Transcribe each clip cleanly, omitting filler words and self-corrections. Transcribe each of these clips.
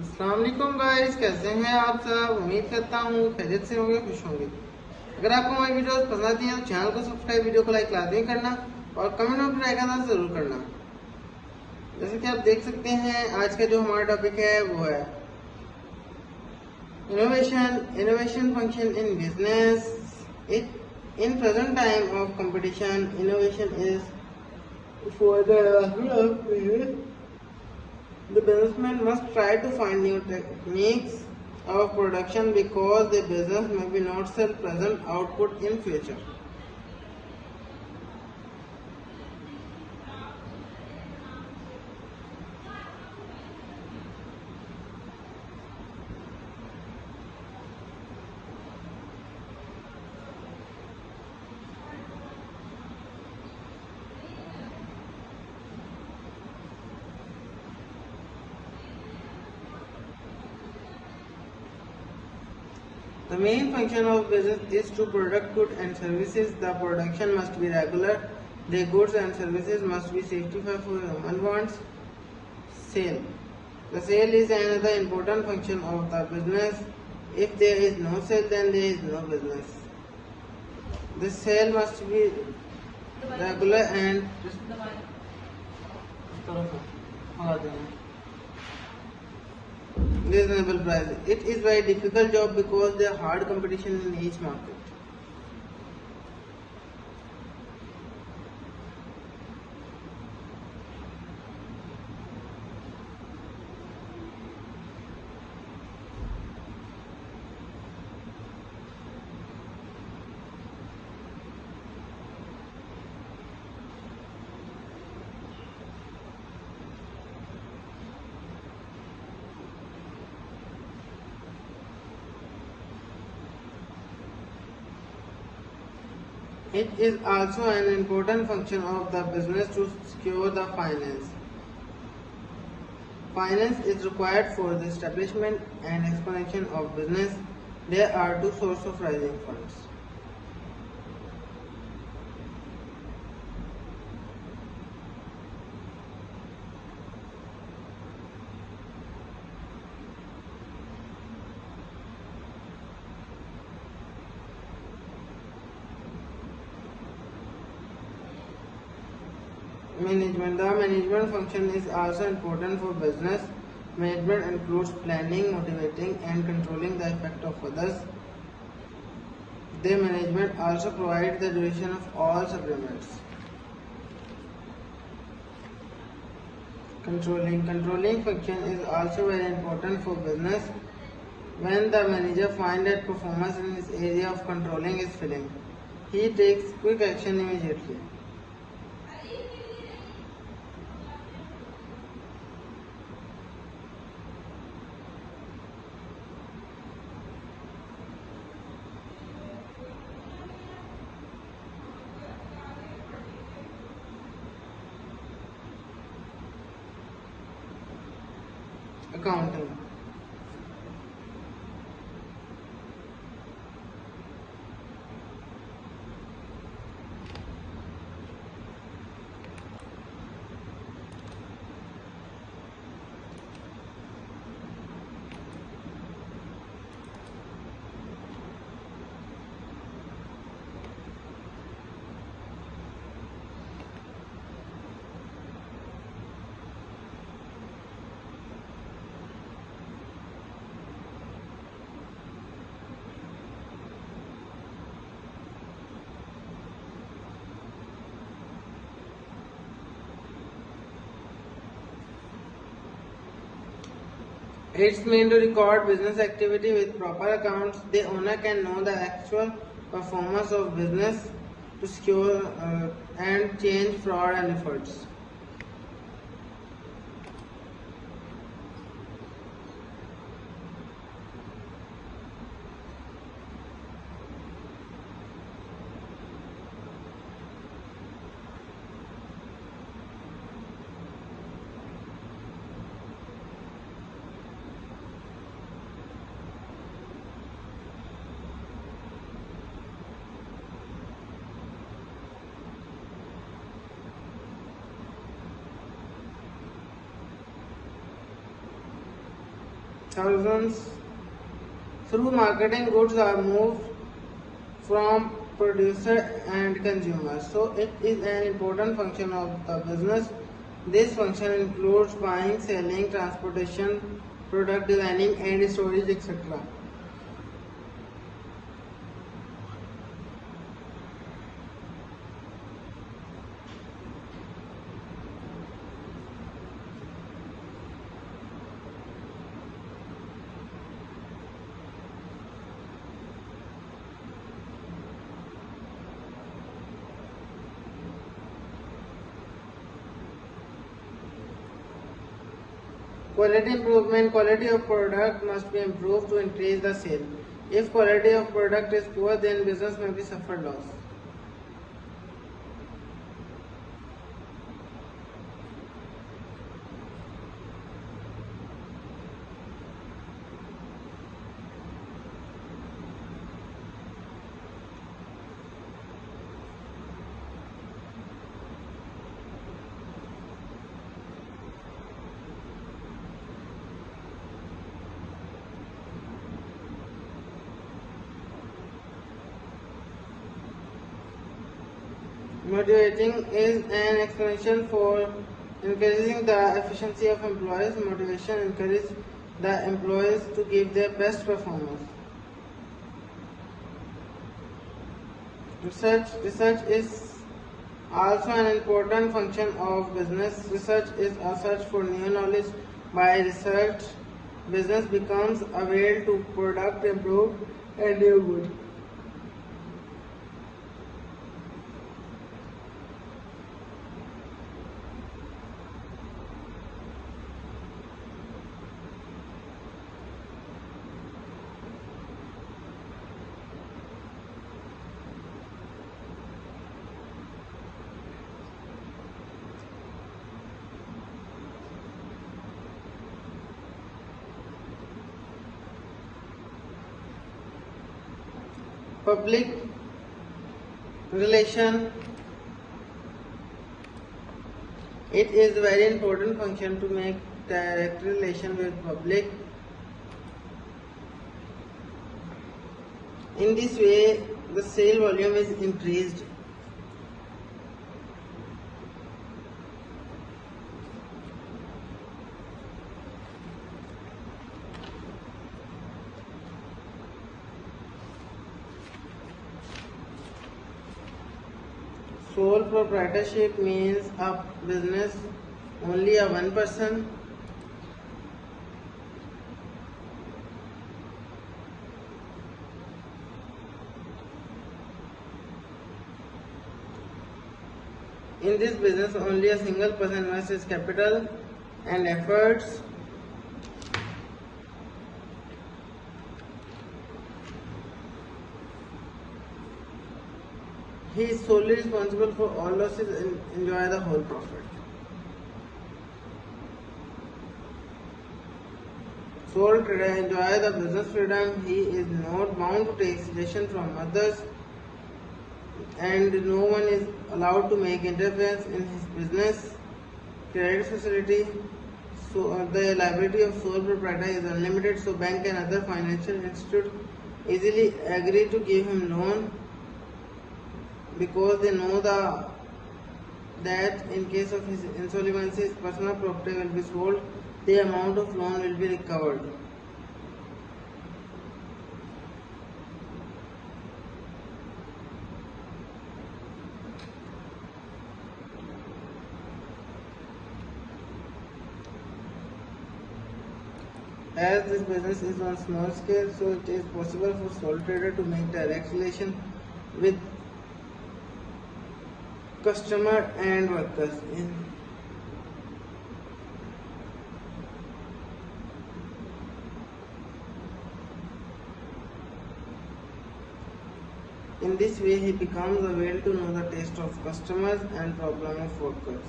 अस्सलाम वालेकुम गाइस, कैसे हैं आप सब। उम्मीद करता हूँ खैरियत से होंगे, खुश होंगे। अगर आपको हमारी वीडियोस पसंद आती हैं तो चैनल को सब्सक्राइब, वीडियो को लाइक लाजमी करना और कमेंट में अपनी राय का इज़हार जरूर करना। जैसे कि आप देख सकते हैं, आज का जो हमारा टॉपिक है वो है innovation function in business. It in present time of competition, innovation is for the businessman must try to find new techniques of production because the business may be not sell present output in future. The main function of business is to produce goods and services. The production must be regular. The goods and services must be satisfied for human wants. Sale. The sale is another important function of the business. If there is no sale, then there is no business. The sale must be regular and reasonable price. It is very difficult job because there are hard competition in each market. It is also an important function of the business to secure the finance. Finance is required for the establishment and expansion of business. There are two sources of raising funds. Management. The management function is also important for business. Management includes planning, motivating, and controlling the effect of others. The management also provides the duration of all supplements. Controlling function is also very important for business. When the manager finds that performance in his area of controlling is failing, he takes quick action immediately. Accounting. It's meant to record business activity with proper accounts. The owner can know the actual performance of business to secure and change fraud and efforts. thousands. Through marketing, goods are moved from producer and consumer. So it is an important function of the business. This function includes buying, selling, transportation, product designing and storage, etc. Quality improvement. Quality of product must be improved to increase the sale. If quality of product is poor, then business may be suffer loss. Motivating is an explanation for increasing the efficiency of employees. Motivation encourages the employees to give their best performance. Research is also an important function of business. Research is a search for new knowledge. By research, business becomes aware to product improve and new good. Public relation. It is a very important function to make direct relation with public. In this way, the sale volume is increased. Sole proprietorship means a business only a one person. In this business, only a single person invests capital and efforts. He is solely responsible for all losses and enjoy the whole profit. Sole trader enjoy the business freedom. He is not bound to take suggestions from others, and no one is allowed to make interference in his business. Credit facility. So the liability of sole proprietor is unlimited, so bank and other financial institute easily agree to give him loan, because they know that in case of his insolvency, his personal property will be sold, the amount of loan will be recovered. As this business is on small scale, so it is possible for sole trader to make direct relation with customer and workers. In this way, he becomes able to know the taste of customers and problem of workers.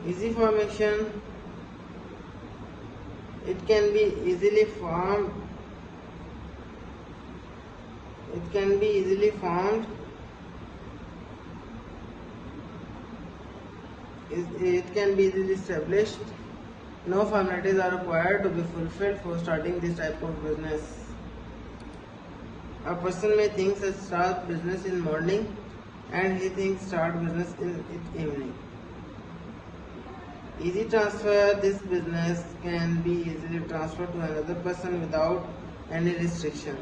Easy formation. It can be easily formed. It can be easily formed. It can be easily established. No formalities are required to be fulfilled for starting this type of business. A person may think to start business in morning and he thinks start business in evening. Easy transfer. This business can be easily transferred to another person without any restriction.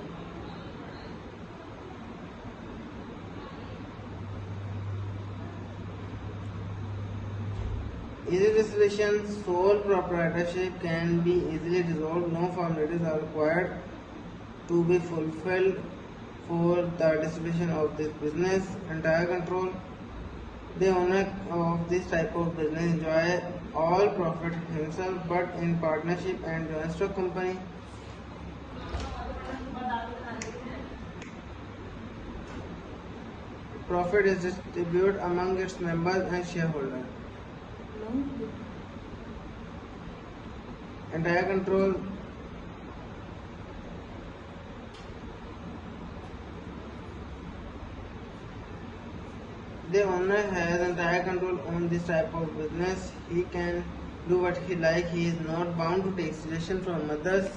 Easy dissolution. Sole proprietorship can be easily dissolved. No formalities are required to be fulfilled for the dissolution of this business. Entire control. The owner of this type of business enjoy all profit himself, but in partnership and joint stock company. Profit is distributed among its members and shareholders. Entire control. The owner has entire control on this type of business. He can do what he like. He is not bound to take suggestion from others.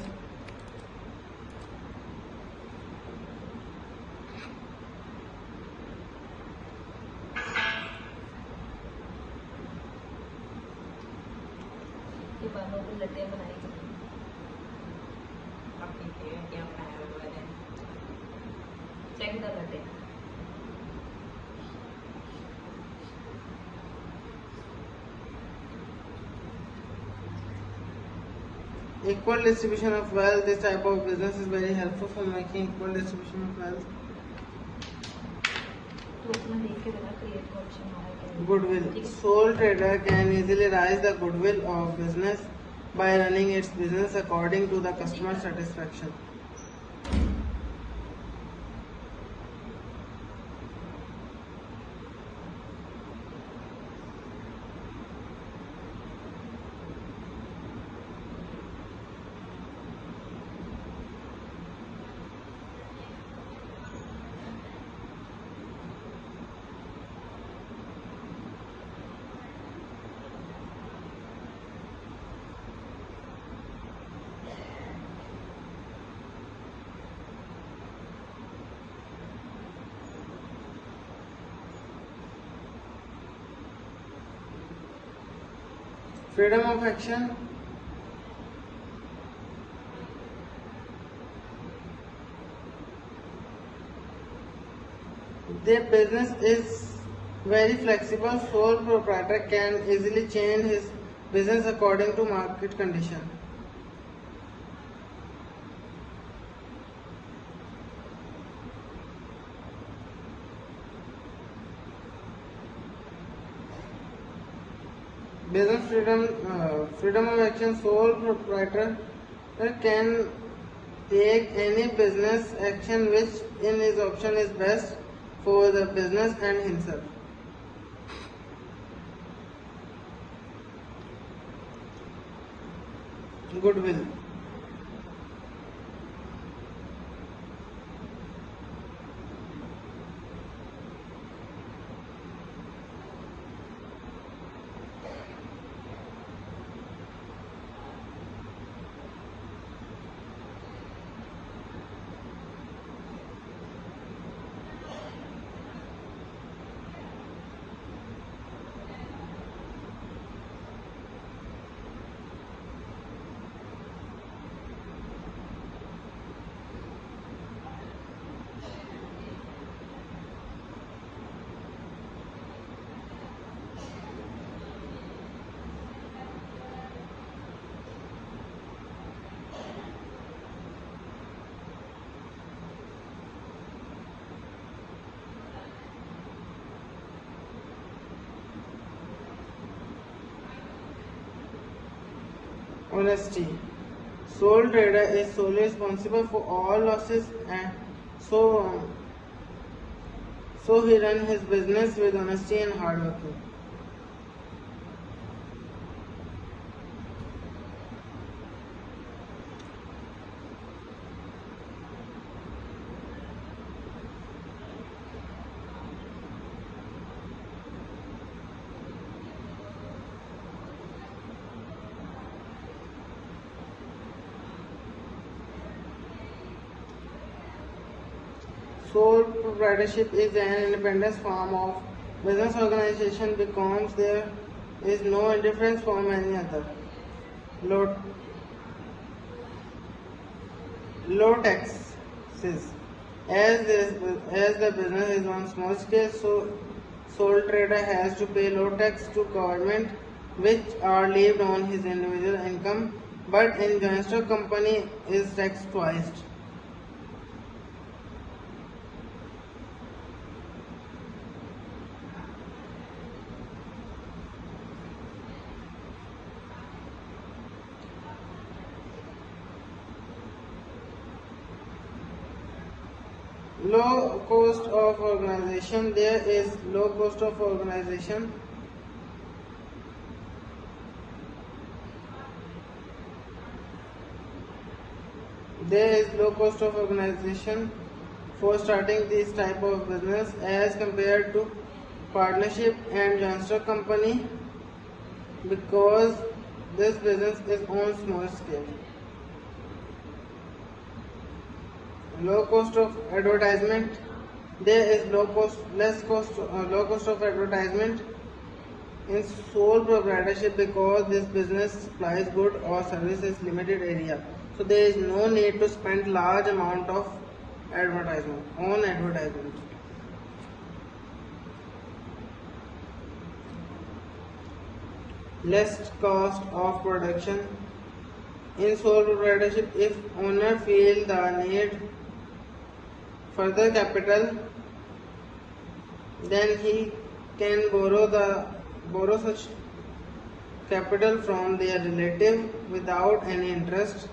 Equal distribution of wealth. This type of business is very helpful for making equal distribution of wealth. Goodwill. Sole trader can easily raise the goodwill of business by running its business according to the customer satisfaction. Freedom of action. The business is very flexible. Sole proprietor can easily change his business according to market condition. Business freedom of action. Sole proprietor can take any business action which in his option is best for the business and himself. Goodwill. Honesty. Sole trader is solely responsible for all losses and so he runs his business with honesty and hard working. Sole proprietorship is an independent form of business organization because there is no difference from any other. Low taxes. As the business is on small scale, so sole trader has to pay low tax to government, which are levied on his individual income, but in joint stock company is taxed twice. Low cost of organization. There is low cost of organization. There is low cost of organization for starting this type of business as compared to partnership and joint stock company because this business is on small scale. Low cost of advertisement. There is low cost of advertisement in sole proprietorship because this business supplies good or services limited area. So there is no need to spend large amount of advertisement. Less cost of production. In sole proprietorship, if owner feel the need further capital, then he can borrow such capital from their relative without any interest.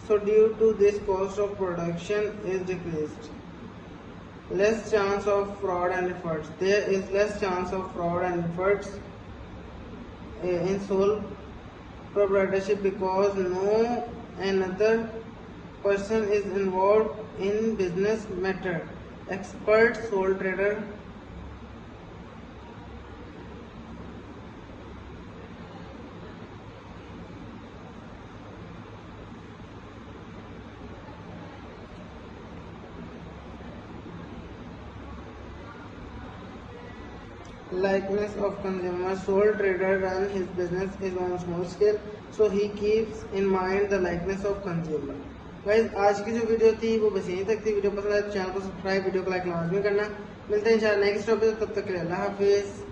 So due to this, cost of production is decreased. Less chance of fraud and efforts. There is less chance of fraud and efforts in sole proprietorship because no another person is involved in business matter. Expert sole trader. Likeness of consumer. Sole trader run his business is on small scale, so he keeps in mind the likeness of consumer. Guys आज की जो video थी वो बस यहीं तक थी। Video पसंद आए तो चैनल को सब्सक्राइब, वीडियो को लाइक लाजमी करना। मिलते हैं इंशाल्लाह नेक्स्ट टॉपिक, तब तक के लिए अल्लाह हाफिज़।